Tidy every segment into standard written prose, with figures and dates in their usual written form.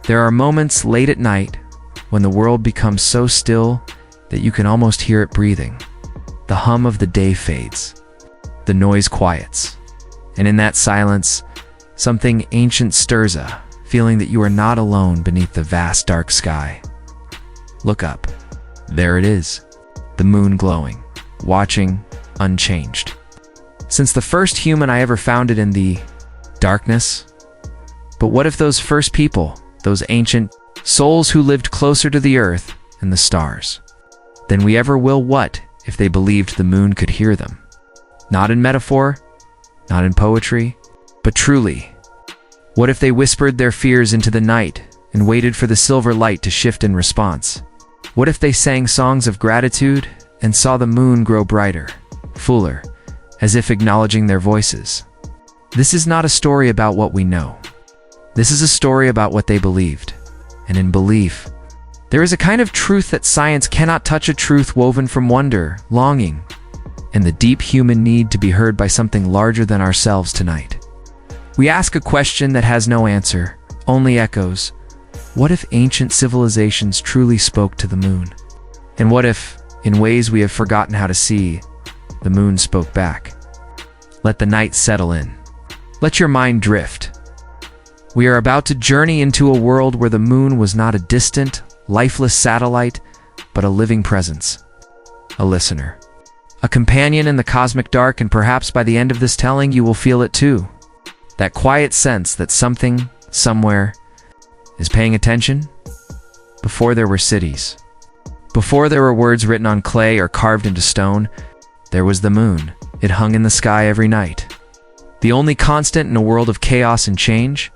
There are moments late at night when the world becomes so still that you can almost hear it breathing. The hum of the day fades. The noise quiets. And in that silence, something ancient stirs a feeling that you are not alone beneath the vast dark sky. Look up. There it is. The moon glowing, watching, unchanged. Since the first human I ever found it in the darkness. But what if those first people, those ancient souls who lived closer to the earth and the stars than we ever will, what if they believed the moon could hear them? Not in metaphor, not in poetry, but truly. What if they whispered their fears into the night and waited for the silver light to shift in response? What if they sang songs of gratitude and saw the moon grow brighter, fuller, as if acknowledging their voices? This is not a story about what we know. This is a story about what they believed. And in belief, there is a kind of truth that science cannot touch, a truth woven from wonder, longing, and the deep human need to be heard by something larger than ourselves tonight. We ask a question that has no answer, only echoes. What if ancient civilizations truly spoke to the moon? And what if, in ways we have forgotten how to see, the moon spoke back? Let the night settle in. Let your mind drift. We are about to journey into a world where the moon was not a distant, lifeless satellite, but a living presence. A listener. A companion in the cosmic dark, and perhaps by the end of this telling you will feel it too. That quiet sense that something, somewhere, is paying attention. Before there were cities. Before there were words written on clay or carved into stone, there was the moon. It hung in the sky every night. The only constant in a world of chaos and change.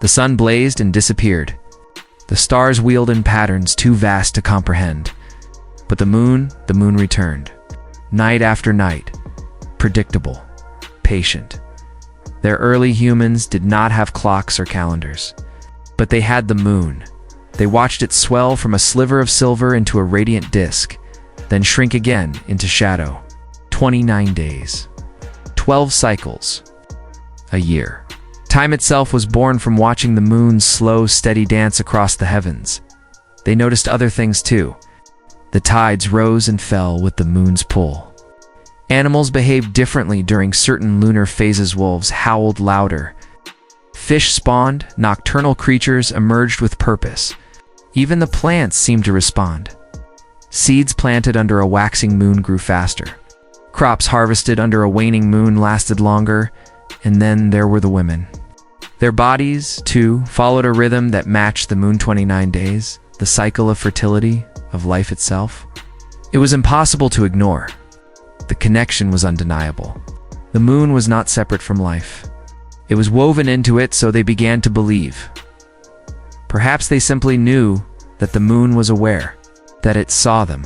The sun blazed and disappeared. The stars wheeled in patterns too vast to comprehend. But the moon returned. Night after night. Predictable. Patient. Their early humans did not have clocks or calendars. But they had the moon. They watched it swell from a sliver of silver into a radiant disk, then shrink again into shadow. 29 days. 12 cycles. A year. Time itself was born from watching the moon's slow, steady dance across the heavens. They noticed other things too. The tides rose and fell with the moon's pull. Animals behaved differently during certain lunar phases. Wolves howled louder. Fish spawned, nocturnal creatures emerged with purpose. Even the plants seemed to respond. Seeds planted under a waxing moon grew faster. Crops harvested under a waning moon lasted longer. And then there were the women. Their bodies, too, followed a rhythm that matched the moon. 29 days, the cycle of fertility, of life itself. It was impossible to ignore. The connection was undeniable. The moon was not separate from life. It was woven into it, so they began to believe. Perhaps they simply knew that the moon was aware, that it saw them,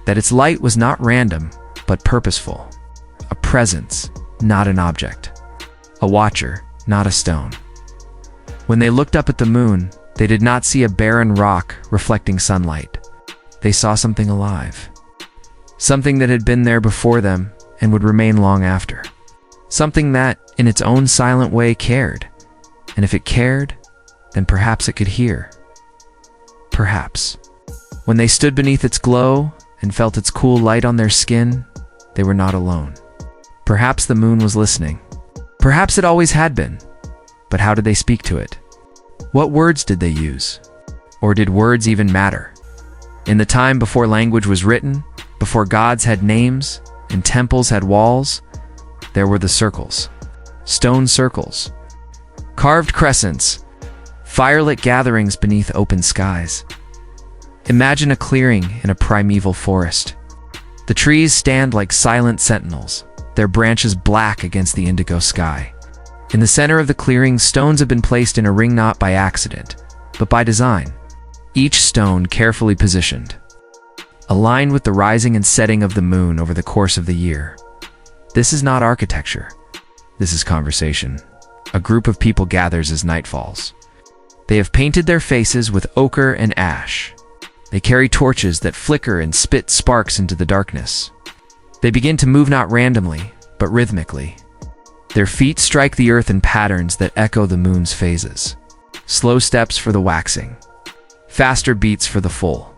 that its light was not random, but purposeful. A presence, not an object. A watcher, not a stone. When they looked up at the moon, they did not see a barren rock reflecting sunlight. They saw something alive. Something that had been there before them and would remain long after. Something that, in its own silent way, cared. And if it cared, then perhaps it could hear. Perhaps. When they stood beneath its glow and felt its cool light on their skin, they were not alone. Perhaps the moon was listening. Perhaps it always had been. But how did they speak to it? What words did they use? Or did words even matter? In the time before language was written, before gods had names and temples had walls, there were the circles. Stone circles. Carved crescents. Firelit gatherings beneath open skies. Imagine a clearing in a primeval forest. The trees stand like silent sentinels, their branches black against the indigo sky. In the center of the clearing, stones have been placed in a ring not by accident, but by design. Each stone carefully positioned, aligned with the rising and setting of the moon over the course of the year. This is not architecture. This is conversation. A group of people gathers as night falls. They have painted their faces with ochre and ash. They carry torches that flicker and spit sparks into the darkness. They begin to move not randomly, but rhythmically. Their feet strike the earth in patterns that echo the moon's phases. slow steps for the waxing, faster beats for the full.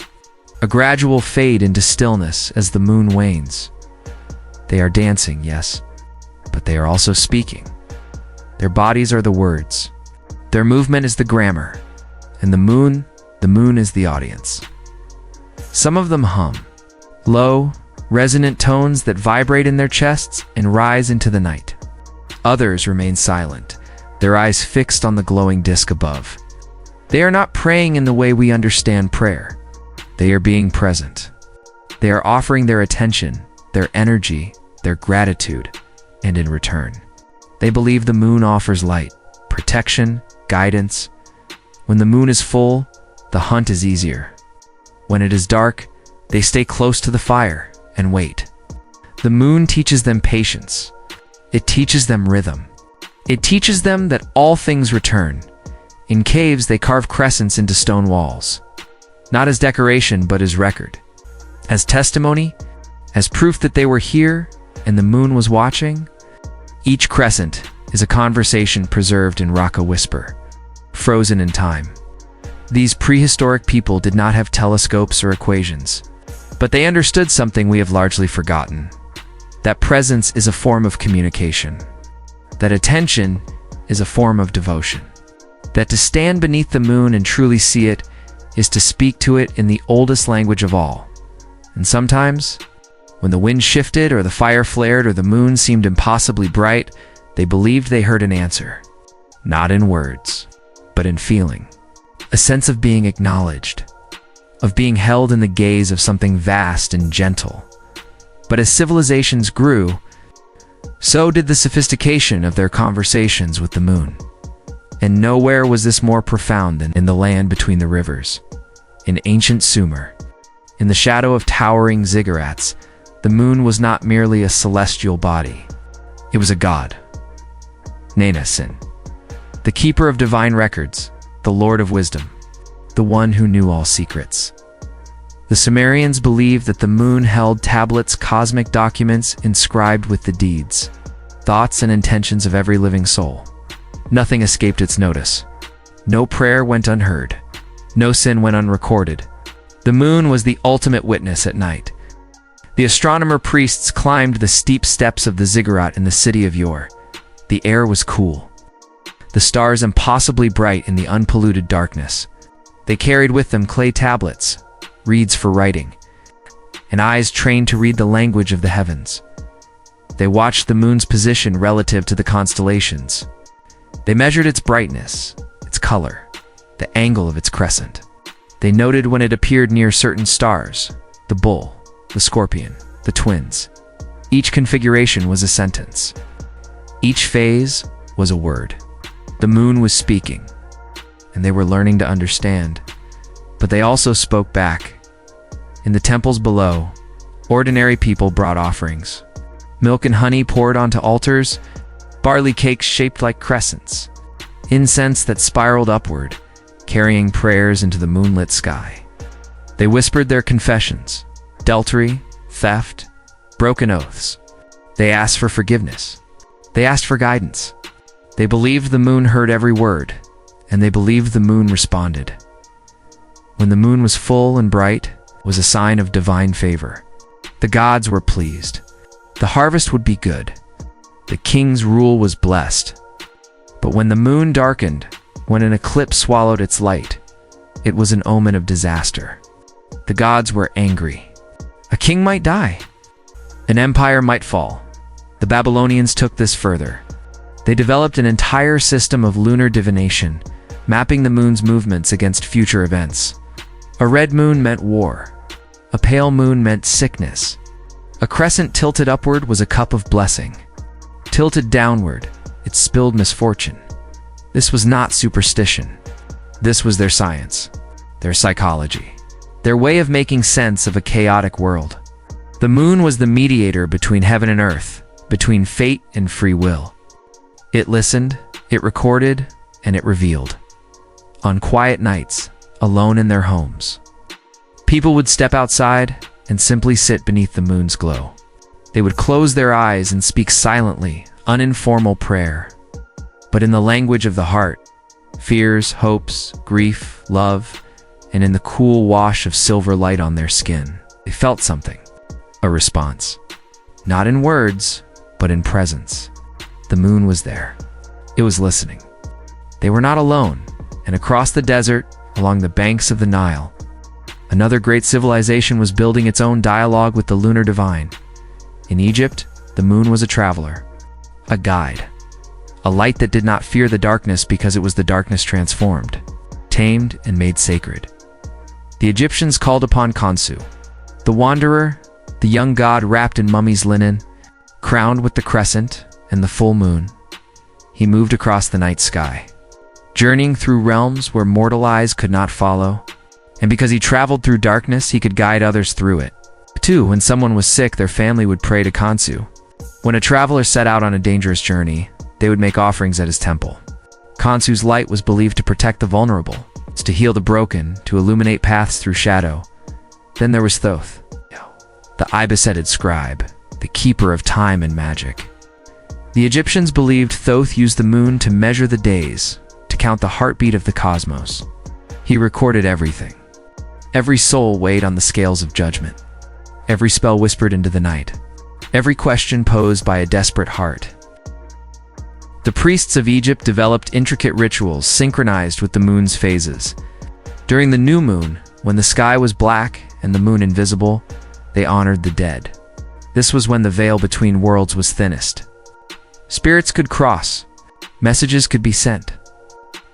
A gradual fade into stillness as the moon wanes. They are dancing, yes, but they are also speaking. Their bodies are the words. Their movement is the grammar. And the moon is the audience. Some of them hum, low, resonant tones that vibrate in their chests and rise into the night. Others remain silent, their eyes fixed on the glowing disk above. They are not praying in the way we understand prayer. They are being present. They are offering their attention, their energy, their gratitude, and in return, they believe the moon offers light, protection, guidance. When the moon is full, the hunt is easier. When it is dark, they stay close to the fire and wait. The moon teaches them patience. It teaches them rhythm. It teaches them that all things return. In caves, they carve crescents into stone walls, not as decoration, but as record, as testimony, as proof that they were here and the moon was watching. Each crescent is a conversation preserved in rock whisper, frozen in time. These prehistoric people did not have telescopes or equations, but they understood something we have largely forgotten: that presence is a form of communication, that attention is a form of devotion, that to stand beneath the moon and truly see it is to speak to it in the oldest language of all. And sometimes, when the wind shifted or the fire flared or the moon seemed impossibly bright, they believed they heard an answer, not in words, but in feeling. A sense of being acknowledged, of being held in the gaze of something vast and gentle. But as civilizations grew, so did the sophistication of their conversations with the moon. And nowhere was this more profound than in the land between the rivers. In ancient Sumer, in the shadow of towering ziggurats, the moon was not merely a celestial body. It was a god. Nanasin, the keeper of divine records, the lord of wisdom, the one who knew all secrets. The Sumerians believed that the moon held tablets, cosmic documents inscribed with the deeds, thoughts, and intentions of every living soul. Nothing escaped its notice. No prayer went unheard. No sin went unrecorded. The moon was the ultimate witness at night. The astronomer priests climbed the steep steps of the ziggurat in the city of yore. The air was cool, the stars impossibly bright in the unpolluted darkness. They carried with them clay tablets, reeds for writing, and eyes trained to read the language of the heavens. They watched the moon's position relative to the constellations. They measured its brightness, its color, the angle of its crescent. They noted when it appeared near certain stars: the bull, the scorpion, the twins. Each configuration was a sentence. Each phase was a word. The moon was speaking, and they were learning to understand. But they also spoke back. In the temples below, ordinary people brought offerings. Milk and honey poured onto altars, barley cakes shaped like crescents, incense that spiraled upward, carrying prayers into the moonlit sky. They whispered their confessions: adultery, theft, broken oaths. They asked for forgiveness. They asked for guidance. They believed the moon heard every word, and they believed the moon responded. When the moon was full and bright, it was a sign of divine favor. The gods were pleased. The harvest would be good. The king's rule was blessed. But when the moon darkened, when an eclipse swallowed its light, it was an omen of disaster. The gods were angry. A king might die. An empire might fall. The Babylonians took this further. They developed an entire system of lunar divination, mapping the moon's movements against future events. A red moon meant war. A pale moon meant sickness. A crescent tilted upward was a cup of blessing. Tilted downward, it spilled misfortune. This was not superstition. This was their science, their psychology, their way of making sense of a chaotic world. The moon was the mediator between heaven and earth, between fate and free will. It listened, it recorded, and it revealed. On quiet nights, alone in their homes, people would step outside and simply sit beneath the moon's glow. They would close their eyes and speak silently, uninformal prayer, but in the language of the heart, fears, hopes, grief, love, and in the cool wash of silver light on their skin, they felt something. A response. Not in words, but in presence. The moon was there. It was listening. They were not alone, and across the desert, along the banks of the Nile, another great civilization was building its own dialogue with the lunar divine. In Egypt, the moon was a traveler, a guide, a light that did not fear the darkness because it was the darkness transformed, tamed, and made sacred. The Egyptians called upon Khonsu, the wanderer, the young god wrapped in mummy's linen, crowned with the crescent and the full moon. He moved across the night sky, journeying through realms where mortal eyes could not follow, and because he traveled through darkness, he could guide others through it. Too, when someone was sick, their family would pray to Khonsu. When a traveler set out on a dangerous journey, they would make offerings at his temple. Khonsu's light was believed to protect the vulnerable, to heal the broken, to illuminate paths through shadow. Then there was Thoth, the ibis-headed scribe, the keeper of time and magic. The Egyptians believed Thoth used the moon to measure the days, to count the heartbeat of the cosmos. He recorded everything. Every soul weighed on the scales of judgment. Every spell whispered into the night. Every question posed by a desperate heart. The priests of Egypt developed intricate rituals synchronized with the moon's phases. During the new moon, when the sky was black and the moon invisible, they honored the dead. This was when the veil between worlds was thinnest. Spirits could cross. Messages could be sent.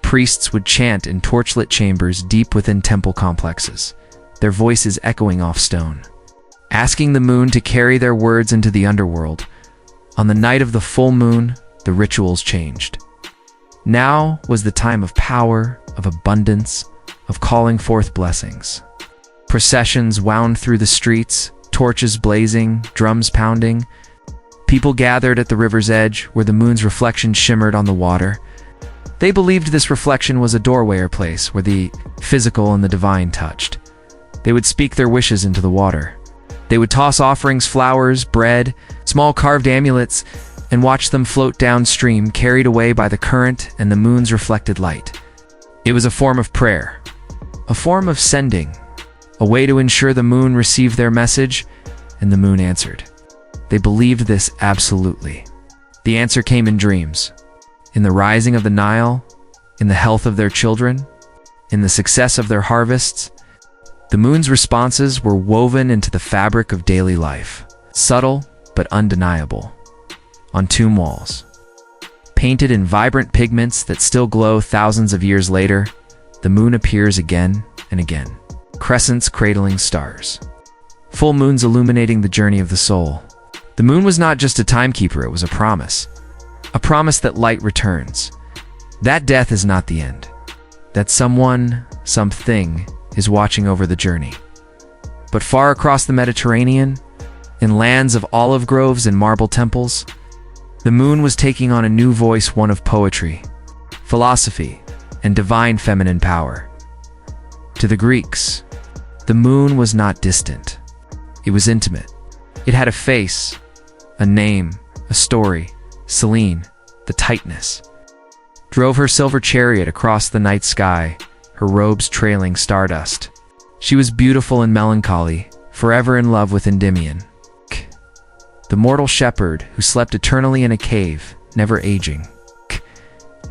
Priests would chant in torchlit chambers deep within temple complexes, their voices echoing off stone, asking the moon to carry their words into the underworld. On the night of the full moon, the rituals changed. Now was the time of power, of abundance, of calling forth blessings. Processions wound through the streets, torches blazing, drums pounding. People gathered at the river's edge, where the moon's reflection shimmered on the water. They believed this reflection was a doorway or place where the physical and the divine touched. They would speak their wishes into the water. They would toss offerings, flowers, bread, small carved amulets, and watch them float downstream, carried away by the current and the moon's reflected light. It was a form of prayer, a form of sending, a way to ensure the moon received their message, and the moon answered. They believed this absolutely. The answer came in dreams, in the rising of the Nile, in the health of their children, in the success of their harvests. The moon's responses were woven into the fabric of daily life, subtle but undeniable. On tomb walls, painted in vibrant pigments that still glow thousands of years later, the moon appears again and again. Crescents cradling stars. Full moons illuminating the journey of the soul. The moon was not just a timekeeper, it was a promise. A promise that light returns. That death is not the end. That someone, something, is watching over the journey. But far across the Mediterranean, in lands of olive groves and marble temples, the moon was taking on a new voice, one of poetry, philosophy, and divine feminine power. To the Greeks, the moon was not distant. It was intimate. It had a face, a name, a story. Selene, the Titaness, drove her silver chariot across the night sky, her robes trailing stardust. She was beautiful and melancholy, forever in love with Endymion, the mortal shepherd who slept eternally in a cave, never aging,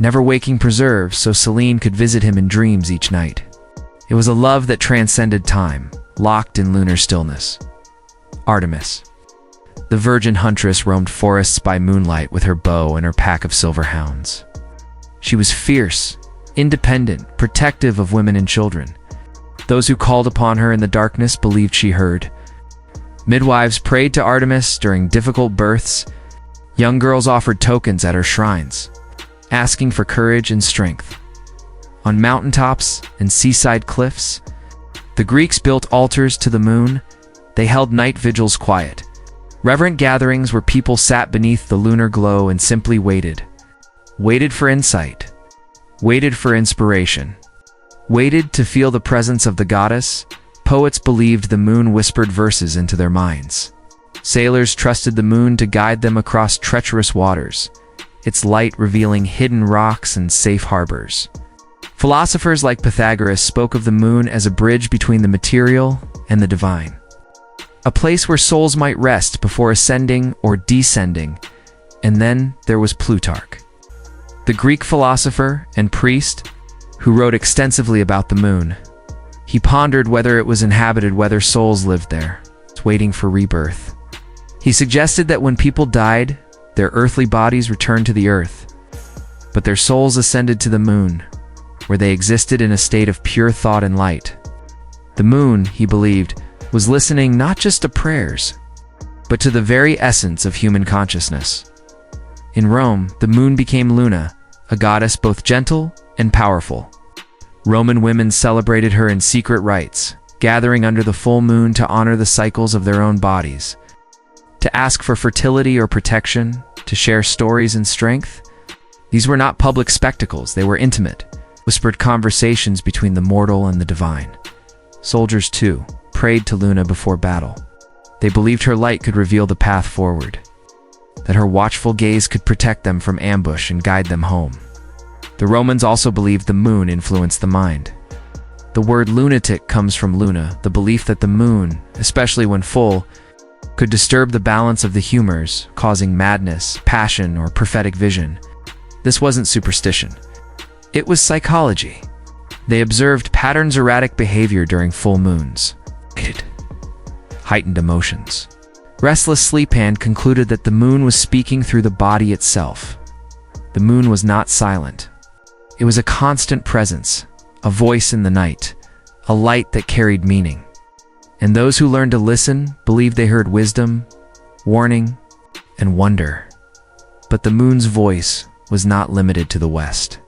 never waking preserved so Selene could visit him in dreams each night. It was a love that transcended time, locked in lunar stillness. Artemis, the virgin huntress, roamed forests by moonlight with her bow and her pack of silver hounds. She was fierce, independent, protective of women and children. Those who called upon her in the darkness believed she heard. Midwives prayed to Artemis during difficult births. Young girls offered tokens at her shrines, asking for courage and strength. On mountaintops and seaside cliffs, the Greeks built altars to the moon. They held night vigils quiet, reverent gatherings where people sat beneath the lunar glow and simply waited. Waited for insight. Waited for inspiration. Waited to feel the presence of the goddess. Poets believed the moon whispered verses into their minds. Sailors trusted the moon to guide them across treacherous waters, its light revealing hidden rocks and safe harbors. Philosophers like Pythagoras spoke of the moon as a bridge between the material and the divine, a place where souls might rest before ascending or descending. And then there was Plutarch, the Greek philosopher and priest who wrote extensively about the moon. He pondered whether it was inhabited, whether souls lived there, waiting for rebirth. He suggested that when people died, their earthly bodies returned to the earth, but their souls ascended to the moon, where they existed in a state of pure thought and light. The moon, he believed, was listening not just to prayers, but to the very essence of human consciousness. In Rome, the moon became Luna, a goddess both gentle and powerful. Roman women celebrated her in secret rites, gathering under the full moon to honor the cycles of their own bodies, to ask for fertility or protection, to share stories and strength. These were not public spectacles, they were intimate, whispered conversations between the mortal and the divine. Soldiers, too, prayed to Luna before battle. They believed her light could reveal the path forward, that her watchful gaze could protect them from ambush and guide them home. The Romans also believed the moon influenced the mind. The word lunatic comes from luna, the belief that the moon, especially when full, could disturb the balance of the humors, causing madness, passion, or prophetic vision. This wasn't superstition. It was psychology. They observed patterns of erratic behavior during full moons. Heightened emotions. Restless Sleephand concluded that the moon was speaking through the body itself. The moon was not silent. It was a constant presence, a voice in the night, a light that carried meaning. And those who learned to listen believed they heard wisdom, warning, and wonder. But the moon's voice was not limited to the West.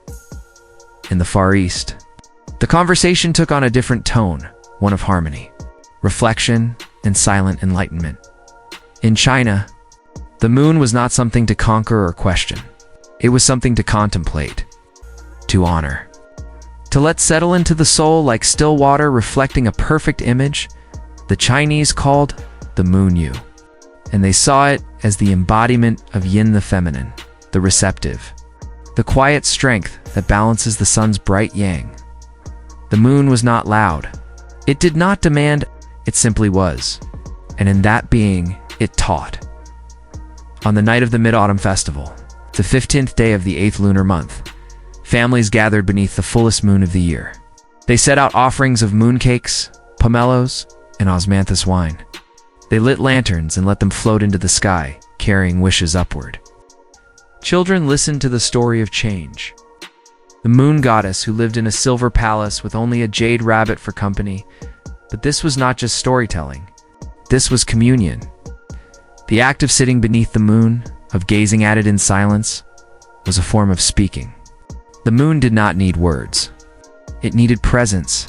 In the Far East, the conversation took on a different tone, one of harmony, reflection, and silent enlightenment. In China, the moon was not something to conquer or question. It was something to contemplate, to honor, to let settle into the soul like still water reflecting a perfect image. The Chinese called the moon Yu, and they saw it as the embodiment of yin, the feminine, the receptive, the quiet strength that balances the sun's bright yang. The moon was not loud. It did not demand, it simply was. And in that being, it taught. On the night of the Mid-Autumn Festival, the 15th day of the 8th lunar month, families gathered beneath the fullest moon of the year. They set out offerings of mooncakes, pomelos, and osmanthus wine. They lit lanterns and let them float into the sky, carrying wishes upward. Children listened to the story of change. The moon goddess who lived in a silver palace with only a jade rabbit for company. But this was not just storytelling. This was communion. The act of sitting beneath the moon, of gazing at it in silence, was a form of speaking. The moon did not need words. It needed presence.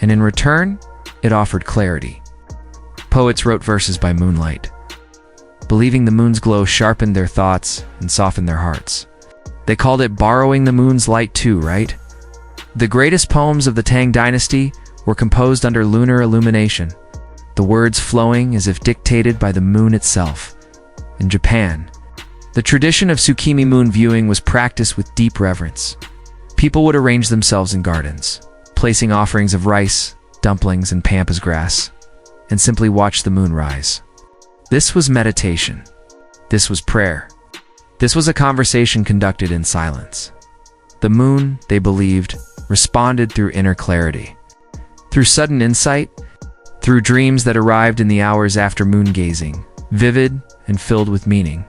And in return, it offered clarity. Poets wrote verses by moonlight, believing the moon's glow sharpened their thoughts and softened their hearts. They called it borrowing the moon's light too, right? The greatest poems of the Tang dynasty were composed under lunar illumination, the words flowing as if dictated by the moon itself. In Japan, the tradition of Tsukimi moon viewing was practiced with deep reverence. People would arrange themselves in gardens, placing offerings of rice, dumplings, and pampas grass, and simply watch the moon rise. This was meditation. This was prayer. This was a conversation conducted in silence. The moon, they believed, responded through inner clarity, through sudden insight, through dreams that arrived in the hours after moon gazing, vivid and filled with meaning.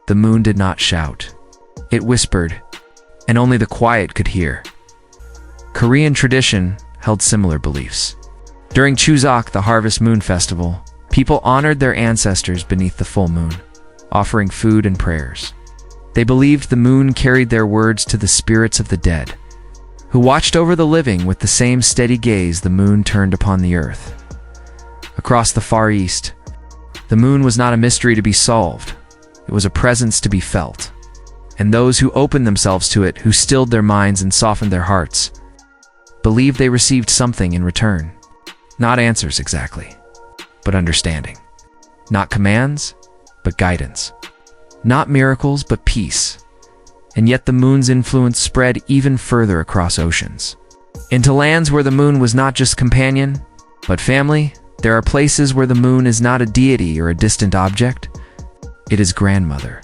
The moon did not shout. It whispered, and only the quiet could hear. Korean tradition held similar beliefs. During Chuseok, the harvest moon festival, people honored their ancestors beneath the full moon, offering food and prayers. They believed the moon carried their words to the spirits of the dead, who watched over the living with the same steady gaze the moon turned upon the earth. Across the Far East, the moon was not a mystery to be solved. It was a presence to be felt. And those who opened themselves to it, who stilled their minds and softened their hearts, believed they received something in return. Not answers exactly, but understanding. Not commands, but guidance. Not miracles, but peace. and yet the moon's influence spread even further across oceans. Into lands where the moon was not just companion, but family, there are places where the moon is not a deity or a distant object. It is grandmother,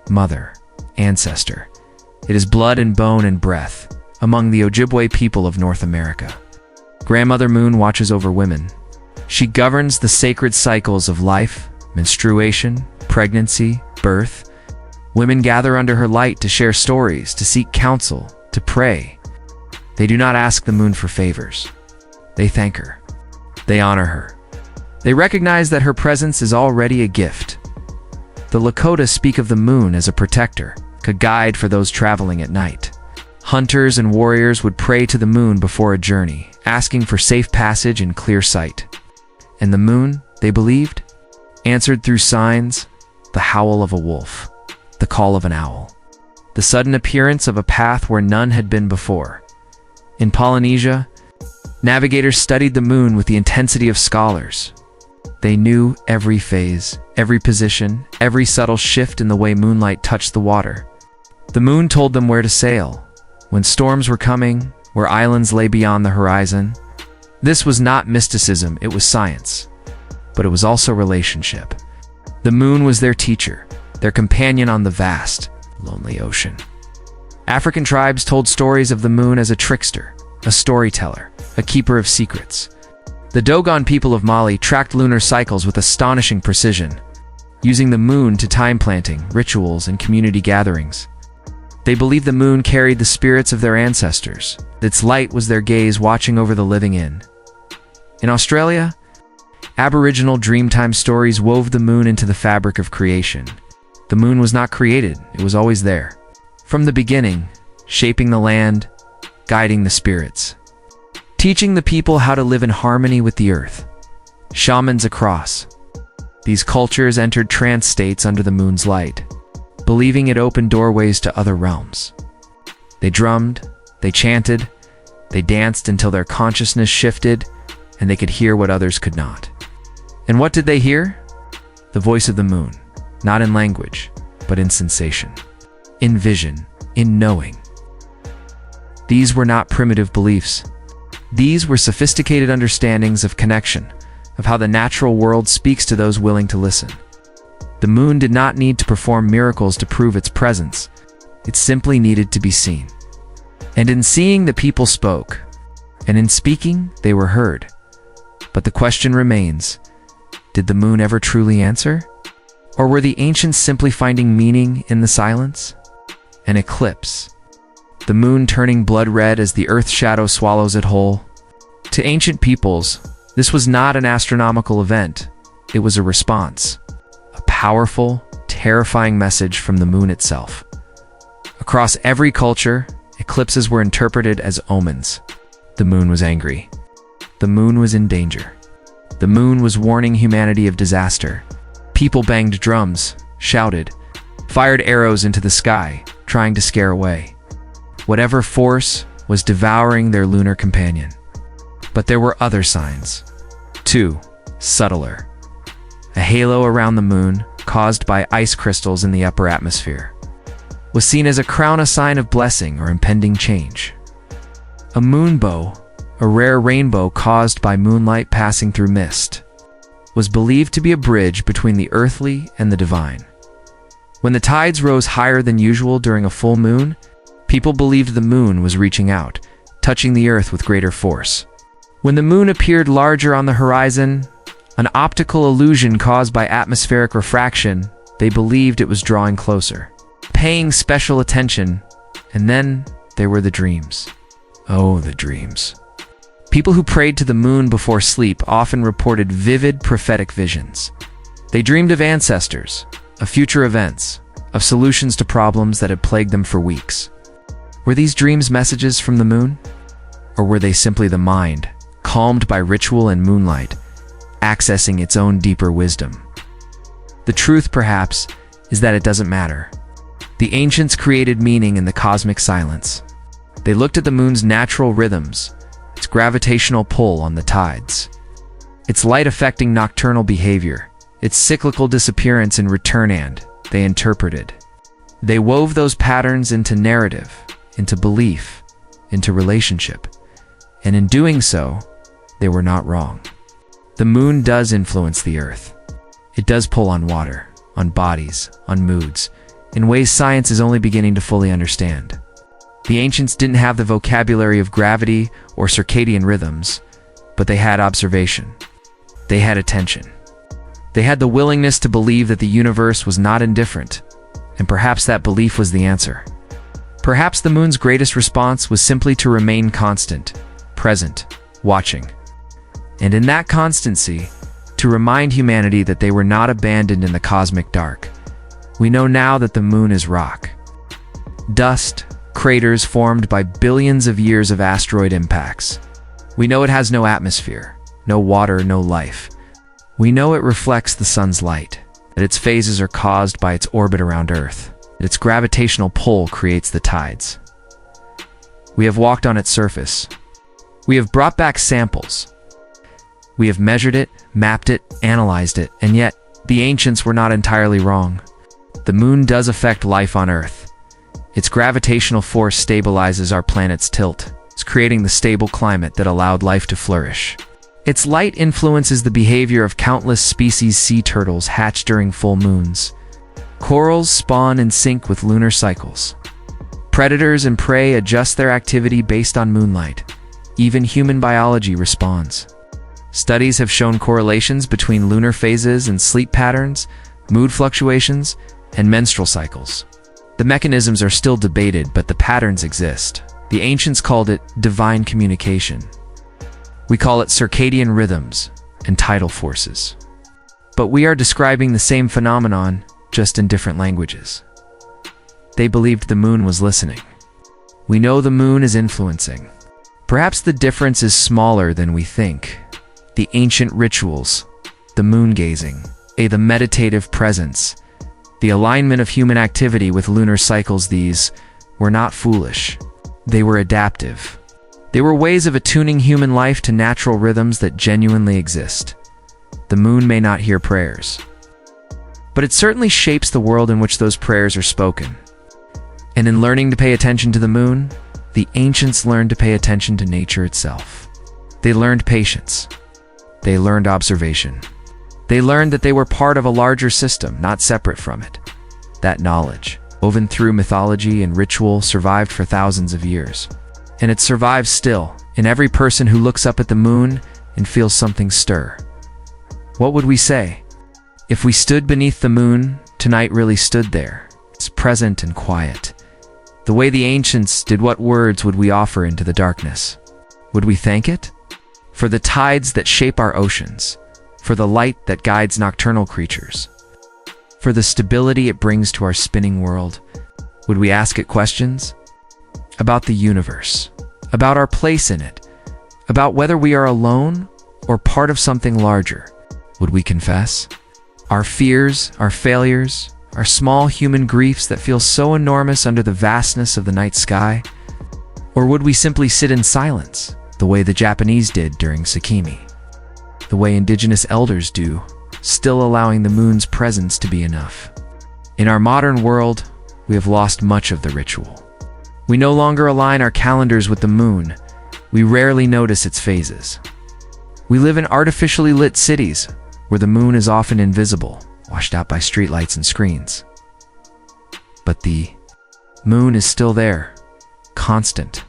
mother, ancestor. It is blood and bone and breath among the Ojibwe people of North America. Grandmother Moon watches over women. She governs the sacred cycles of life, menstruation, pregnancy, birth. Women gather under her light to share stories, to seek counsel, to pray. They do not ask the moon for favors. They thank her. They honor her. They recognize that her presence is already a gift. The Lakota speak of the moon as a protector, a guide for those traveling at night. Hunters and warriors would pray to the moon before a journey, asking for safe passage and clear sight. And the moon, they believed, answered through signs, the howl of a wolf, the call of an owl, the sudden appearance of a path where none had been before. In Polynesia, navigators studied the moon with the intensity of scholars. They knew every phase, every position, every subtle shift in the way moonlight touched the water. The moon told them where to sail, when storms were coming, where islands lay beyond the horizon. This was not mysticism, it was science. But it was also relationship. The moon was their teacher, their companion on the vast, lonely ocean. African tribes told stories of the moon as a trickster, a storyteller, a keeper of secrets. The Dogon people of Mali tracked lunar cycles with astonishing precision, using the moon to time planting, rituals, and community gatherings. They believed the moon carried the spirits of their ancestors. Its light was their gaze watching over the living in. In Australia, Aboriginal Dreamtime stories wove the moon into the fabric of creation. The moon was not created, it was always there. From the beginning, shaping the land, guiding the spirits, teaching the people how to live in harmony with the earth. Shamans across these cultures entered trance states under the moon's light, believing it opened doorways to other realms. They drummed, they chanted, they danced until their consciousness shifted and they could hear what others could not. And what did they hear? The voice of the moon, not in language, but in sensation, in vision, in knowing. These were not primitive beliefs. These were sophisticated understandings of connection, of how the natural world speaks to those willing to listen. The moon did not need to perform miracles to prove its presence. It simply needed to be seen. And in seeing, the people spoke, and in speaking, they were heard. But the question remains, did the moon ever truly answer? Or were the ancients simply finding meaning in the silence? An eclipse. The moon turning blood red as the earth's shadow swallows it whole. To ancient peoples, this was not an astronomical event. It was a response. A powerful, terrifying message from the moon itself. Across every culture, eclipses were interpreted as omens. The moon was angry. The moon was in danger. The moon was warning humanity of disaster. People banged drums, shouted, fired arrows into the sky, trying to scare away whatever force was devouring their lunar companion. But there were other signs, too, subtler. A halo around the moon, caused by ice crystals in the upper atmosphere, was seen as a crown, a sign of blessing or impending change. A moonbow, a rare rainbow caused by moonlight passing through mist, was believed to be a bridge between the earthly and the divine. When the tides rose higher than usual during a full moon, people believed the moon was reaching out, touching the earth with greater force. When the moon appeared larger on the horizon, an optical illusion caused by atmospheric refraction, they believed it was drawing closer, paying special attention. And then there were the dreams. Oh, the dreams. People who prayed to the moon before sleep often reported vivid prophetic visions. They dreamed of ancestors, of future events, of solutions to problems that had plagued them for weeks. Were these dreams messages from the moon? Or were they simply the mind, calmed by ritual and moonlight, accessing its own deeper wisdom? The truth, perhaps, is that it doesn't matter. The ancients created meaning in the cosmic silence. They looked at the moon's natural rhythms, its gravitational pull on the tides, its light-affecting nocturnal behavior, its cyclical disappearance and return, and they interpreted. They wove those patterns into narrative, into belief, into relationship. And in doing so, they were not wrong. The moon does influence the earth. It does pull on water, on bodies, on moods, in ways science is only beginning to fully understand. The ancients didn't have the vocabulary of gravity or circadian rhythms, but they had observation. They had attention. They had the willingness to believe that the universe was not indifferent, and perhaps that belief was the answer. Perhaps the moon's greatest response was simply to remain constant, present, watching. And in that constancy, to remind humanity that they were not abandoned in the cosmic dark. We know now that the moon is rock. Dust, craters formed by billions of years of asteroid impacts. We know it has no atmosphere, no water, no life. We know it reflects the sun's light, that its phases are caused by its orbit around Earth, that its gravitational pull creates the tides. We have walked on its surface. We have brought back samples. We have measured it, mapped it, analyzed it, and yet, the ancients were not entirely wrong. The moon does affect life on Earth. Its gravitational force stabilizes our planet's tilt. It's creating the stable climate that allowed life to flourish. Its light influences the behavior of countless species. Sea turtles hatch during full moons. Corals spawn in sync with lunar cycles. Predators and prey adjust their activity based on moonlight. Even human biology responds. Studies have shown correlations between lunar phases and sleep patterns, mood fluctuations, and menstrual cycles. The mechanisms are still debated, but the patterns exist. The ancients called it divine communication. We call it circadian rhythms and tidal forces. But we are describing the same phenomenon, just in different languages. They believed the moon was listening. We know the moon is influencing. Perhaps the difference is smaller than we think. The ancient rituals, the moon gazing, the meditative presence, the alignment of human activity with lunar cycles, these were not foolish. They were adaptive. They were ways of attuning human life to natural rhythms that genuinely exist. The moon may not hear prayers, but it certainly shapes the world in which those prayers are spoken. And in learning to pay attention to the moon, the ancients learned to pay attention to nature itself. They learned patience. They learned observation. They learned that they were part of a larger system, not separate from it. That knowledge, woven through mythology and ritual, survived for thousands of years. And it survives still, in every person who looks up at the moon and feels something stir. What would we say? If we stood beneath the moon, tonight really stood there. It's present and quiet. The way the ancients did, what words would we offer into the darkness? Would we thank it? For the tides that shape our oceans, for the light that guides nocturnal creatures, for the stability it brings to our spinning world, would we ask it questions? About the universe, about our place in it, about whether we are alone or part of something larger. Would we confess? Our fears, our failures, our small human griefs that feel so enormous under the vastness of the night sky? Or would we simply sit in silence, the way the Japanese did during Sakimi? The way indigenous elders do, still allowing the moon's presence to be enough. In our modern world, we have lost much of the ritual. We no longer align our calendars with the moon. We rarely notice its phases. We live in artificially lit cities, where the moon is often invisible, washed out by streetlights and screens. But the moon is still there, constant,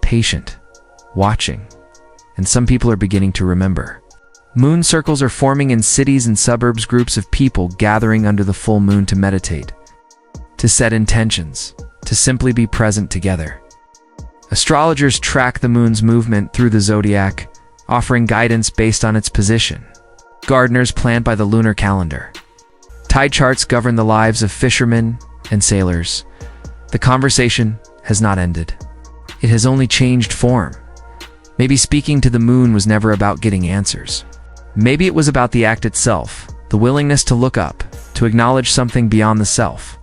patient, watching, and some people are beginning to remember. Moon circles are forming in cities and suburbs, groups of people gathering under the full moon to meditate, to set intentions, to simply be present together. Astrologers track the moon's movement through the zodiac, offering guidance based on its position. Gardeners plant by the lunar calendar. Tide charts govern the lives of fishermen and sailors. The conversation has not ended. It has only changed form. Maybe speaking to the moon was never about getting answers. Maybe it was about the act itself, the willingness to look up, to acknowledge something beyond the self,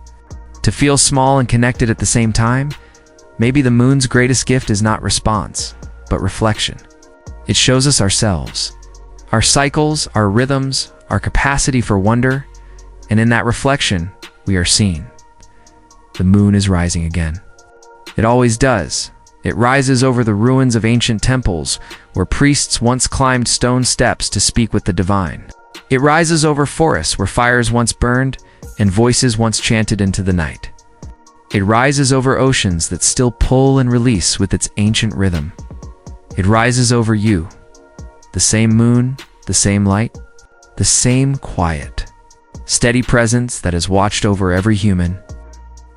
to feel small and connected at the same time. Maybe the moon's greatest gift is not response, but reflection. It shows us ourselves, our cycles, our rhythms, our capacity for wonder, and in that reflection, we are seen. the moon is rising again. It always does. It rises over the ruins of ancient temples where priests once climbed stone steps to speak with the divine. It rises over forests where fires once burned and voices once chanted into the night. It rises over oceans that still pull and release with its ancient rhythm. It rises over you. The same moon, the same light, the same quiet, steady presence that has watched over every human.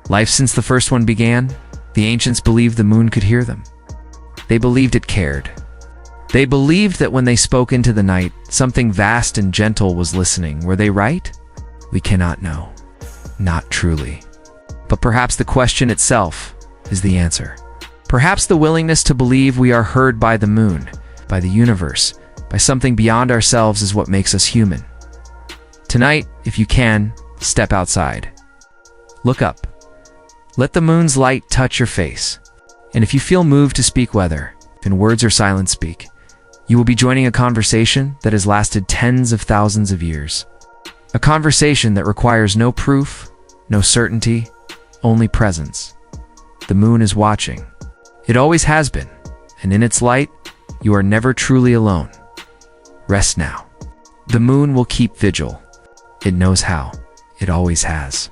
Life since the first one began, the ancients believed the moon could hear them. They believed it cared. They believed that when they spoke into the night, something vast and gentle was listening. Were they right? We cannot know. Not truly. But perhaps the question itself is the answer. Perhaps the willingness to believe we are heard by the moon, by the universe, by something beyond ourselves is what makes us human. Tonight, if you can, step outside. Look up. Let the moon's light touch your face. And if you feel moved to speak whether in words or silence speak, you will be joining a conversation that has lasted tens of thousands of years. A conversation that requires no proof, no certainty, only presence. The moon is watching. It always has been, and in its light, you are never truly alone. Rest now. The moon will keep vigil. It knows how. It always has.